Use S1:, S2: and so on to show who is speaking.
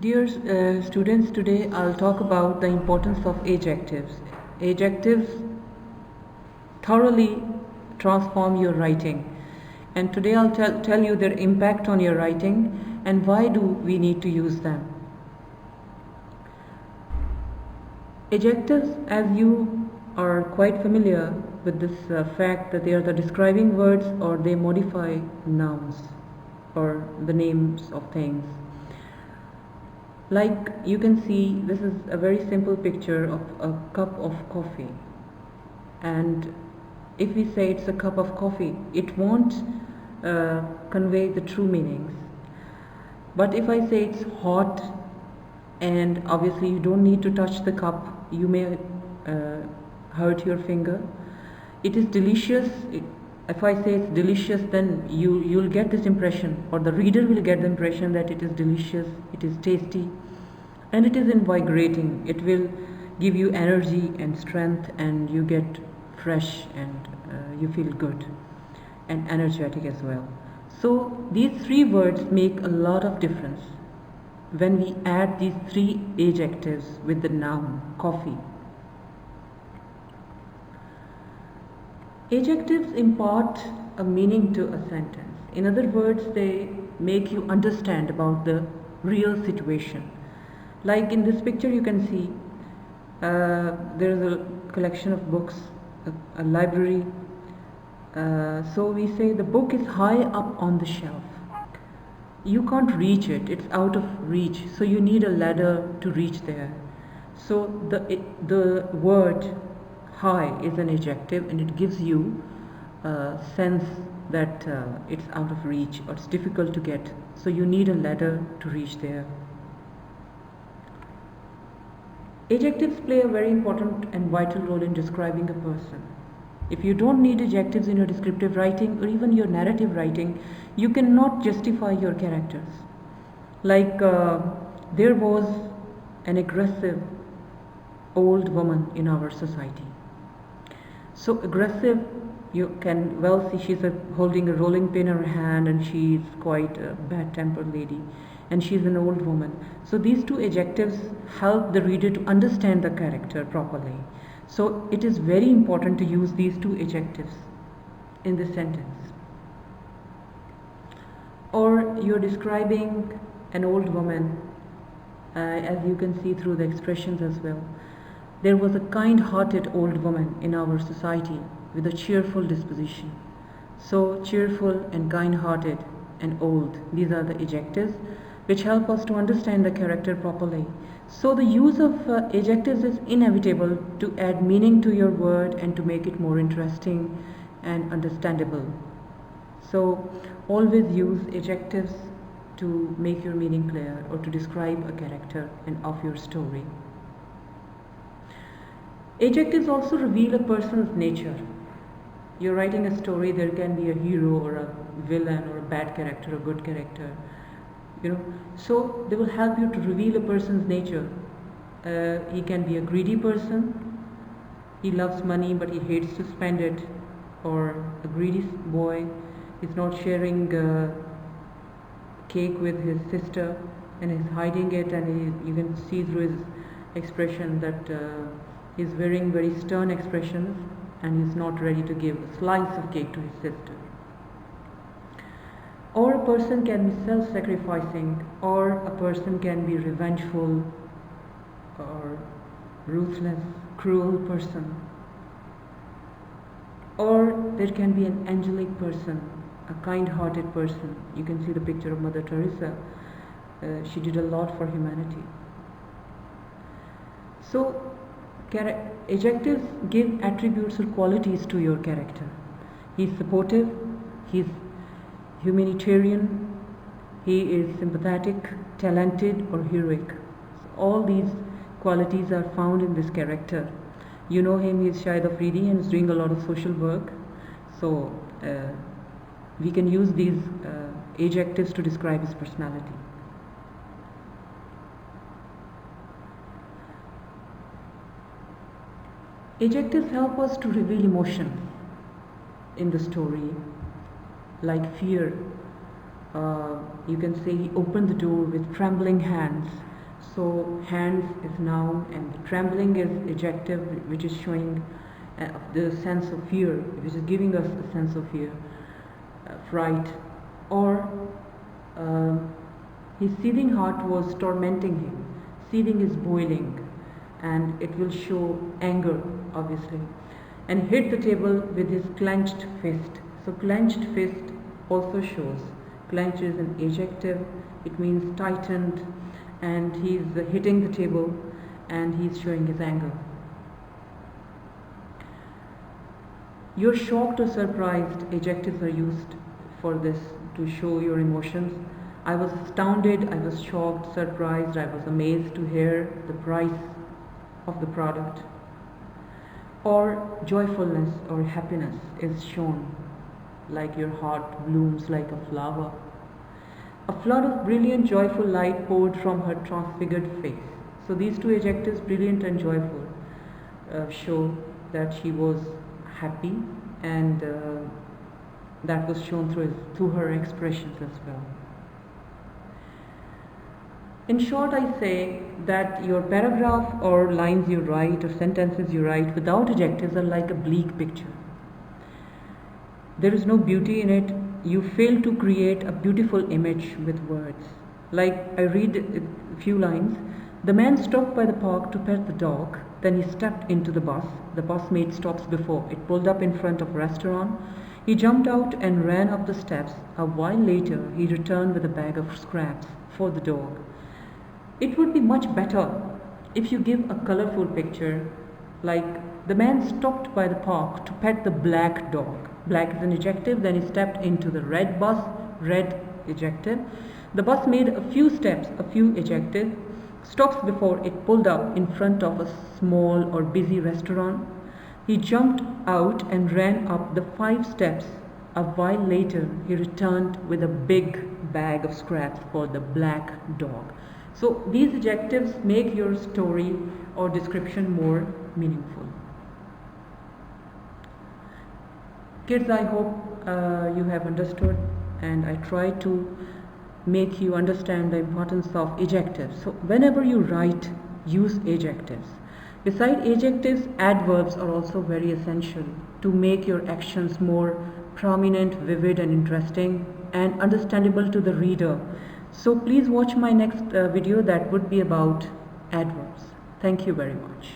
S1: Dear students, today I'll talk about the importance of adjectives. Adjectives thoroughly transform your writing, and today I'll tell you their impact on your writing and why do we need to use them. Adjectives, as you are quite familiar with this fact that they are the describing words or they modify nouns or the names of things. Like you can see, this is a very simple picture of a cup of coffee, and if we say it's a cup of coffee, it won't convey the true meanings. But if I say it's hot, and obviously you don't need to touch the cup, you may hurt your finger. It is delicious. If I say it's delicious, then you'll get this impression, or the reader will get the impression that it is delicious, it is tasty, and it is invigorating. It will give you energy and strength, and you get fresh, and you feel good and energetic as well. So these three words make a lot of difference when we add these three adjectives with the noun coffee. Adjectives impart a meaning to a sentence. In other words, they make you understand about the real situation. Like in this picture you can see there is a collection of books, a library. So we say the book is high up on the shelf. You can't reach it, it's out of reach, so you need a ladder to reach there. So the word high is an adjective, and it gives you a sense that it's out of reach or it's difficult to get, so you need a ladder to reach there. Adjectives play a very important and vital role in describing a person. If you don't need adjectives in your descriptive writing or even your narrative writing, you cannot justify your characters. Like there was an aggressive old woman in our society. So aggressive, you can well see she's holding a rolling pin in her hand, and she's quite a bad-tempered lady, and she's an old woman. So these two adjectives help the reader to understand the character properly. So it is very important to use these two adjectives in this sentence. Or you're describing an old woman, as you can see through the expressions as well. There was a kind-hearted old woman in our society with a cheerful disposition. So cheerful and kind-hearted and old, these are the adjectives which help us to understand the character properly. So the use of adjectives is inevitable to add meaning to your word and to make it more interesting and understandable. So always use adjectives to make your meaning clear or to describe a character and of your story. Adjectives also reveal a person's nature. You're writing a story, there can be a hero or a villain or a bad character or good character. So they will help you to reveal a person's nature. He can be a greedy person, he loves money but he hates to spend it, or a greedy boy is not sharing cake with his sister and is hiding it, and you can see through his expression that he's wearing very stern expressions and he's not ready to give a slice of cake to his sister. Or a person can be self-sacrificing, or a person can be revengeful or ruthless, cruel person. Or there can be an angelic person, a kind-hearted person. You can see the picture of Mother Teresa. She did a lot for humanity. So adjectives give attributes or qualities to your character. He's supportive, he's humanitarian, he is sympathetic, talented, or heroic. So all these qualities are found in this character. You know him, he is Shahid Afridi and is doing a lot of social work. So we can use these adjectives to describe his personality. Adjectives help us to reveal emotion in the story, like fear. You can say he opened the door with trembling hands So hands is noun and trembling is adjective, which is showing the sense of fear, which is giving us a sense of fear, fright. Or his seething heart was tormenting him. Seething is boiling, and it will show anger, obviously. And hit the table with his clenched fist. So clenched fist also shows. Clenched is an adjective. It means tightened, and he's hitting the table, and he's showing his anger. You're shocked or surprised. Adjectives are used for this to show your emotions. I was astounded, I was shocked, surprised, I was amazed to hear the price of the product. Or joyfulness or happiness is shown, like your heart blooms like a flower. A flood of brilliant, joyful light poured from her transfigured face. So these two adjectives, brilliant and joyful, show that she was happy, and that was shown through her expressions as well. In short, I say that your paragraph or lines you write or sentences you write without adjectives are like a bleak picture. There is no beauty in it. You fail to create a beautiful image with words. Like I read a few lines. The man stopped by the park to pet the dog. Then he stepped into the bus. The bus made stops before it pulled up in front of a restaurant. He jumped out and ran up the steps. A while later, he returned with a bag of scraps for the dog. It would be much better if you give a colorful picture, like the man stopped by the park to pet the black dog. Black is an adjective. Then he stepped into the red bus. Red adjective. The bus made a few steps, a few adjective. Stops before it pulled up in front of a small or busy restaurant. He jumped out and ran up the 5 steps. A while later, he returned with a big bag of scraps for the black dog. So these adjectives make your story or description more meaningful. Kids, I hope you have understood, and I try to make you understand the importance of adjectives. So whenever you write, use adjectives. Besides adjectives, adverbs are also very essential to make your actions more prominent, vivid and interesting and understandable to the reader. So please watch my next video that would be about adverbs. Thank you very much.